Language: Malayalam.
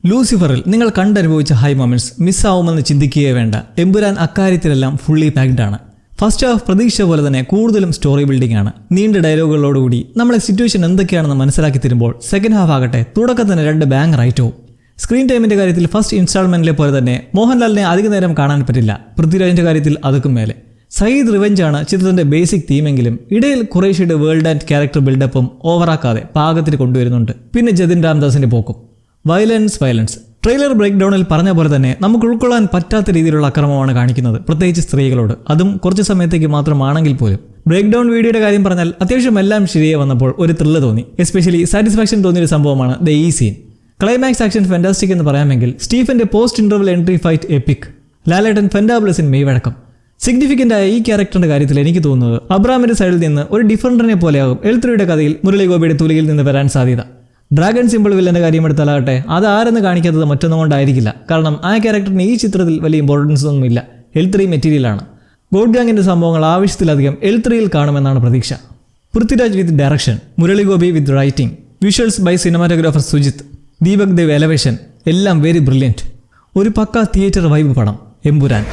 ലൂസിഫറിൽ നിങ്ങൾ കണ്ടനുഭവിച്ച ഹൈ മൊമെന്റ്സ് മിസ്സാവുമെന്ന് ചിന്തിക്കുകയേ വേണ്ട. എമ്പുരാൻ അക്കാര്യത്തിലെല്ലാം ഫുള്ളി പാക്ഡ് ആണ്. ഫസ്റ്റ് ഹാഫ് പ്രതീക്ഷ പോലെ തന്നെ കൂടുതലും സ്റ്റോറി ബിൽഡിംഗ് ആണ്. നീണ്ട ഡയലോഗുകളോടുകൂടി നമ്മളെ സിറ്റുവേഷൻ എന്തൊക്കെയാണെന്ന് മനസ്സിലാക്കി തരുമ്പോൾ സെക്കൻഡ് ഹാഫ് ആകട്ടെ തുടക്കത്തിൽ തന്നെ 2 ബാങ് റൈറ്റവും. സ്ക്രീൻ ടൈമിന്റെ കാര്യത്തിൽ ഫസ്റ്റ് ഇൻസ്റ്റാൾമെന്റിലെ പോലെ തന്നെ മോഹൻലാലിനെ അധിക നേരം കാണാൻ പറ്റില്ല. പൃഥ്വിരാജിന്റെ കാര്യത്തിൽ അതുക്കും മേലെ. സയ്യിദ് റിവെഞ്ച് ആണ് ചിത്രത്തിന്റെ ബേസിക് തീമെങ്കിലും ഇടയിൽ ഖുറൈഷിയുടെ വേൾഡ് ആൻഡ് ക്യാരക്ടർ ബിൽഡപ്പും ഓവറാക്കാതെ പാകത്തിന് കൊണ്ടുവരുന്നുണ്ട്. പിന്നെ ജതിൻ രാംദാസിന്റെ പോക്കും. വയലൻസ്. ട്രെയിലർ ബ്രേക്ക് ഡൗണിൽ പറഞ്ഞ പോലെ തന്നെ നമുക്ക് ഉൾക്കൊള്ളാൻ പറ്റാത്ത രീതിയിലുള്ള അക്രമമാണ് കാണിക്കുന്നത്, പ്രത്യേകിച്ച് സ്ത്രീകളോട്. അതും കുറച്ച് സമയത്തേക്ക് മാത്രമാണെങ്കിൽ പോലും. ബ്രേക്ക് ഡൗൺ വീഡിയോയുടെ കാര്യം പറഞ്ഞാൽ അത്യാവശ്യം എല്ലാം ശരിയെ വന്നപ്പോൾ ഒരു ത്രില്ല് തോന്നി. എസ്പെഷ്യലി സാറ്റിസ്ഫാക്ഷൻ തോന്നിയൊരു സംഭവമാണ് ഈ സീൻ. ക്ലൈമാക്സ് ആക്ഷൻ ഫാന്റാസ്റ്റിക് എന്ന് പറയാമെങ്കിൽ സ്റ്റീഫന്റെ post interval entry fight epic. ലാലേട്ടൻ ഫെന്റാബിളസിൻ മെയ്വഴക്കം. സിഗ്നിഫിക്കന്റ് ആയ ഈ ക്യാരക്ടറിന്റെ കാര്യത്തിൽ എനിക്ക് തോന്നുന്നത് അബ്രാമിന്റെ സൈഡിൽ നിന്ന് ഒരു ഡിഫറൻഡറിനെ പോലെയാകും എൽ3യുടെ കഥയിൽ മുരളി ഗോപിയുടെ തൂലികയിൽ നിന്ന് വരാൻ സാധ്യത. ഡ്രാഗൺ സിമ്പിൾ വില്ലന്റെ കാര്യം എടുത്താലാകട്ടെ അത് ആരെന്ന് കാണിക്കാത്തത് മറ്റൊന്നും കൊണ്ടായിരിക്കില്ല. കാരണം ആ ക്യാരക്ടറിന് ഈ ചിത്രത്തിൽ വലിയ ഇമ്പോർട്ടൻസ് ഒന്നുമില്ല. L3 മെറ്റീരിയലാണ്. ഗോഡ് ഗാങ്ങിന്റെ സംഭവങ്ങൾ ആവശ്യത്തിലധികം L3യിൽ കാണുമെന്നാണ് പ്രതീക്ഷ. Prithviraj with direction, Murali Gopi with writing, visuals by cinematographer Sujith, Deepak Dev elevation, എല്ലാം വെരി ബ്രില്യൻറ്റ്. ഒരു പക്ക തിയേറ്റർ വൈബ് പടം എമ്പുരാൻ.